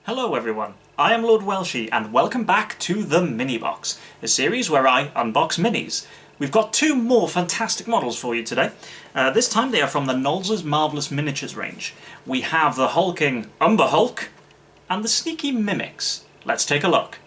Hello everyone, I am Lord Welshie and welcome back to the MiniBox, a series where I unbox minis. We've got two more fantastic models for you today. This time they are from the Nolzur's Marvellous Miniatures range. We have the hulking Umber Hulk and the sneaky Mimics. Let's take a look.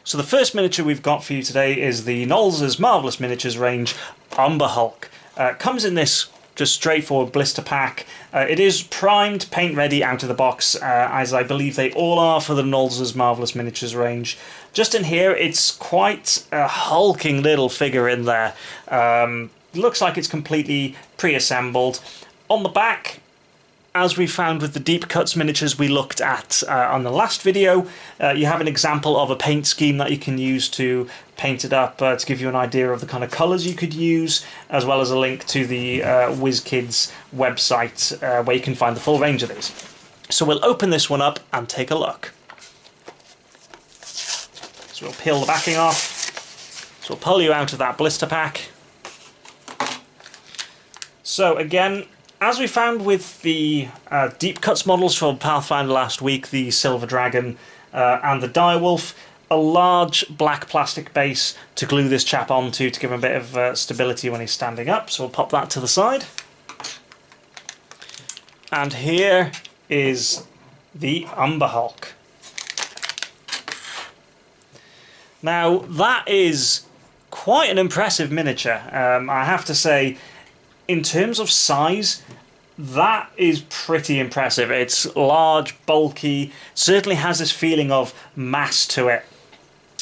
So the first miniature we've got for you today is the Nolzur's Marvellous Miniatures range Umber Hulk. Comes in this just straightforward blister pack. It is primed, paint ready out of the box, as I believe they all are for the Nolzur's Marvellous Miniatures range. Just in here, it's quite a hulking little figure in there. Looks like it's completely pre-assembled. On the back, as we found with the deep cuts miniatures we looked at on the last video, you have an example of a paint scheme that you can use to paint it up to give you an idea of the kind of colours you could use, as well as a link to the WizKids website where you can find the full range of these. So we'll open this one up and take a look. So we'll peel the backing off. So we'll pull you out of that blister pack. So again, as we found with the deep cuts models from Pathfinder last week, the Silver Dragon and the Direwolf, a large black plastic base to glue this chap onto to give him a bit of stability when he's standing up. So we'll pop that to the side. And here is the Umber Hulk. Now that is quite an impressive miniature. I have to say, in terms of size, that is pretty impressive. It's large, bulky, certainly has this feeling of mass to it.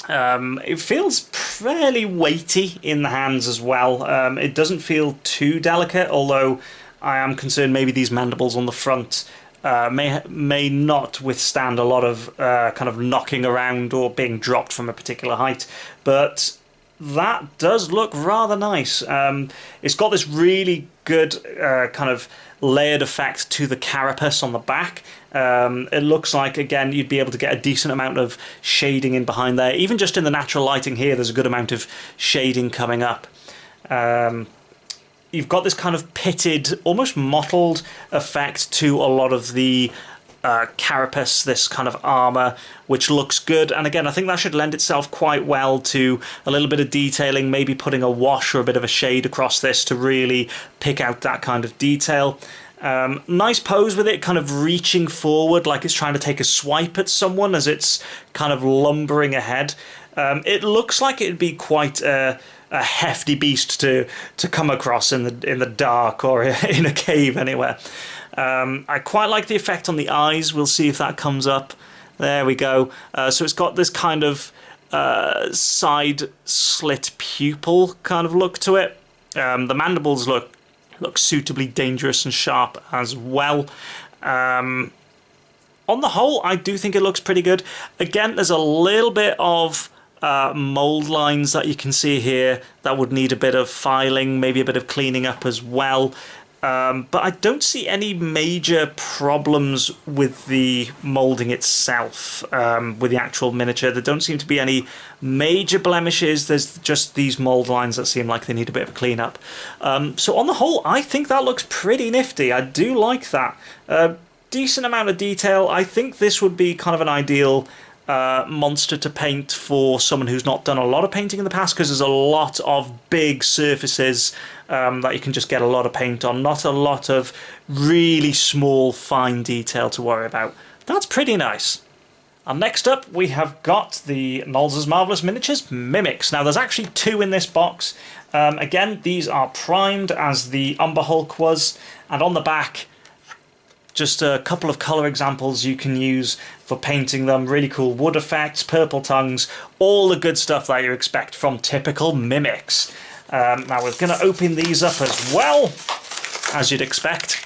It feels fairly weighty in the hands as well. It doesn't feel too delicate, although I am concerned maybe these mandibles on the front may not withstand a lot of kind of knocking around or being dropped from a particular height. But that does look rather nice. It's got this really good kind of layered effect to the carapace on the back. It looks like, again, you'd be able to get a decent amount of shading in behind there. Even just in the natural lighting here, there's a good amount of shading coming up. You've got this kind of pitted, almost mottled effect to a lot of the carapace, this kind of armour, which looks good. And again, I think that should lend itself quite well to a little bit of detailing, maybe putting a wash or a bit of a shade across this to really pick out that kind of detail. Nice pose with it, kind of reaching forward like it's trying to take a swipe at someone as it's kind of lumbering ahead. It looks like it'd be quite a hefty beast to come across in the dark or in a cave anywhere. I quite like the effect on the eyes. We'll see if that comes up. There we go. So it's got this kind of side slit pupil kind of look to it. The mandibles look suitably dangerous and sharp as well. On the whole, I do think it looks pretty good. Again, there's a little bit of mold lines that you can see here that would need a bit of filing, maybe a bit of cleaning up as well. But I don't see any major problems with the moulding itself, with the actual miniature. There don't seem to be any major blemishes. There's just these mould lines that seem like they need a bit of a clean up. So on the whole, I think that looks pretty nifty. I do like that. Decent amount of detail. I think this would be kind of an ideal monster to paint for someone who's not done a lot of painting in the past, because there's a lot of big surfaces that you can just get a lot of paint on, not a lot of really small fine detail to worry about. That's pretty nice. And next up we have got the Nolzur's Marvellous Miniatures Mimics. Now there's actually two in this box. Again, these are primed as the Umber Hulk was, and on the back just a couple of colour examples you can use for painting them. Really cool wood effects, purple tongues, all the good stuff that you expect from typical Mimics. Now we're going to open these up as well, as you'd expect.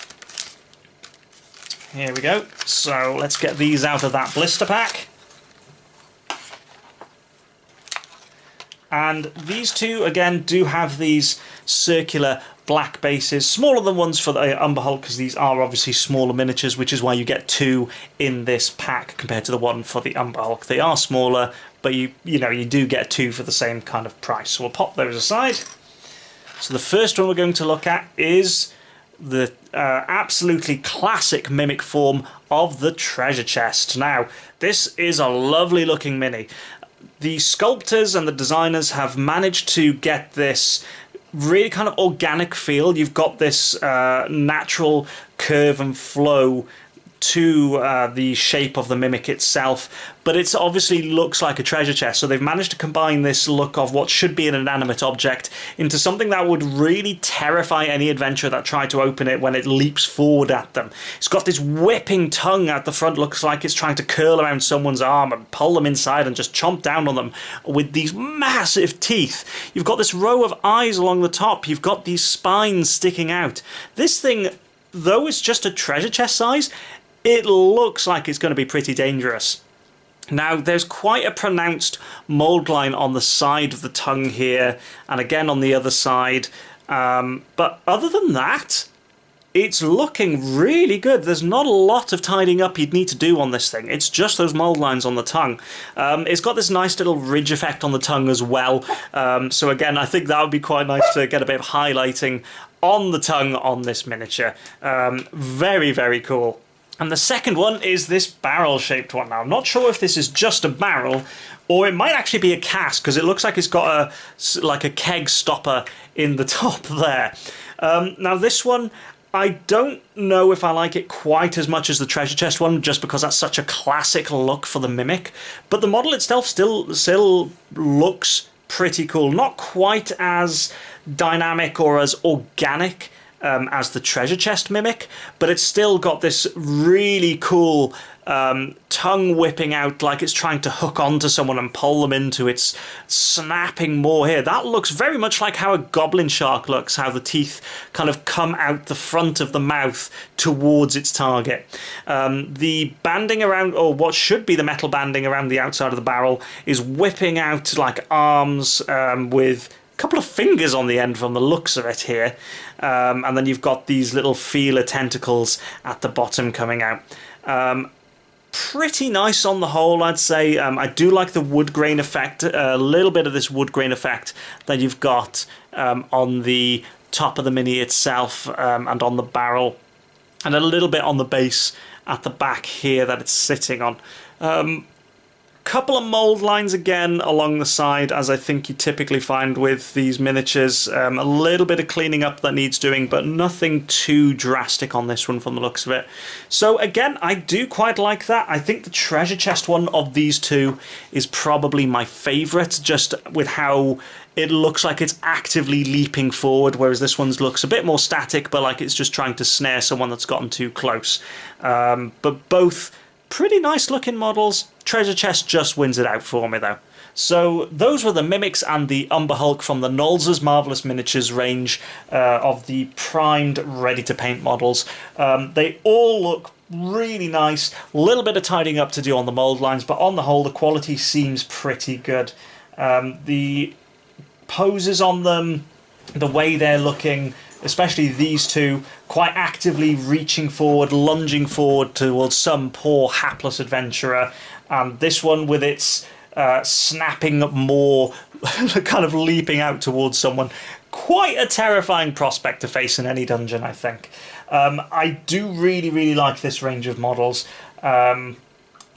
Here we go. So let's get these out of that blister pack. And these two, again, do have these circular black bases, smaller than ones for the Umber Hulk, because these are obviously smaller miniatures, which is why you get two in this pack compared to the one for the Umber Hulk. They are smaller, but you do get two for the same kind of price. So we'll pop those aside. So the first one we're going to look at is the absolutely classic mimic form of the treasure chest. Now, this is a lovely looking mini. The sculptors and the designers have managed to get this really kind of organic feel. You've got this natural curve and flow to the shape of the mimic itself, but it obviously looks like a treasure chest, so they've managed to combine this look of what should be an inanimate object into something that would really terrify any adventurer that tried to open it when it leaps forward at them. It's got this whipping tongue at the front, looks like it's trying to curl around someone's arm and pull them inside and just chomp down on them with these massive teeth. You've got this row of eyes along the top, you've got these spines sticking out. This thing, though it's just a treasure chest size, it looks like it's going to be pretty dangerous. Now, there's quite a pronounced mold line on the side of the tongue here, and again on the other side. But other than that, it's looking really good. There's not a lot of tidying up you'd need to do on this thing. It's just those mold lines on the tongue. It's got this nice little ridge effect on the tongue as well. So again, I think that would be quite nice to get a bit of highlighting on the tongue on this miniature. Very, very cool. And the second one is this barrel-shaped one. Now, I'm not sure if this is just a barrel, or it might actually be a cask, because it looks like it's got like a keg stopper in the top there. Now, this one, I don't know if I like it quite as much as the treasure chest one, just because that's such a classic look for the mimic. But the model itself still looks pretty cool. Not quite as dynamic or as organic as the treasure chest mimic, but it's still got this really cool tongue whipping out like it's trying to hook onto someone and pull them into its snapping maw here. That looks very much like how a goblin shark looks, how the teeth kind of come out the front of the mouth towards its target. The banding around, or what should be the metal banding around the outside of the barrel, is whipping out like arms with a couple of fingers on the end from the looks of it here. And then you've got these little feeler tentacles at the bottom coming out. Pretty nice on the whole, I'd say. I do like the wood grain effect, a little bit of this wood grain effect that you've got on the top of the mini itself and on the barrel, and a little bit on the base at the back here that it's sitting on. Couple of mold lines again along the side, as I think you typically find with these miniatures. A little bit of cleaning up that needs doing, but nothing too drastic on this one from the looks of it. So again, I do quite like that. I think the treasure chest one of these two is probably my favourite, just with how it looks like it's actively leaping forward, whereas this one looks a bit more static, but like it's just trying to snare someone that's gotten too close. But both pretty nice looking models. Treasure chest just wins it out for me though. So those were the Mimics and the Umber Hulk from the Nolzur's Marvellous Miniatures range of the primed ready-to-paint models. They all look really nice. A little bit of tidying up to do on the mould lines, but on the whole the quality seems pretty good. The poses on them, the way they're looking, especially these two, quite actively reaching forward, lunging forward towards some poor hapless adventurer. And this one with its snapping maw kind of leaping out towards someone. Quite a terrifying prospect to face in any dungeon, I think. I do really, really like this range of models.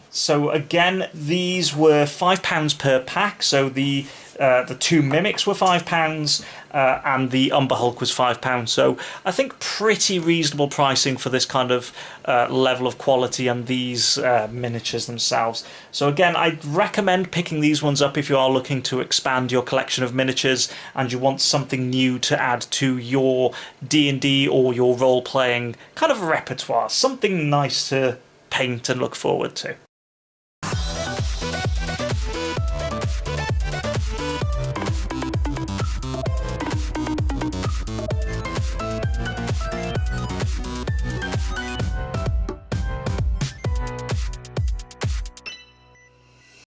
So again, these were £5 per pack. So the two Mimics were £5, and the Umber Hulk was £5. So I think pretty reasonable pricing for this kind of level of quality and these miniatures themselves. So again, I'd recommend picking these ones up if you are looking to expand your collection of miniatures and you want something new to add to your D&D or your role-playing kind of repertoire. Something nice to paint and look forward to.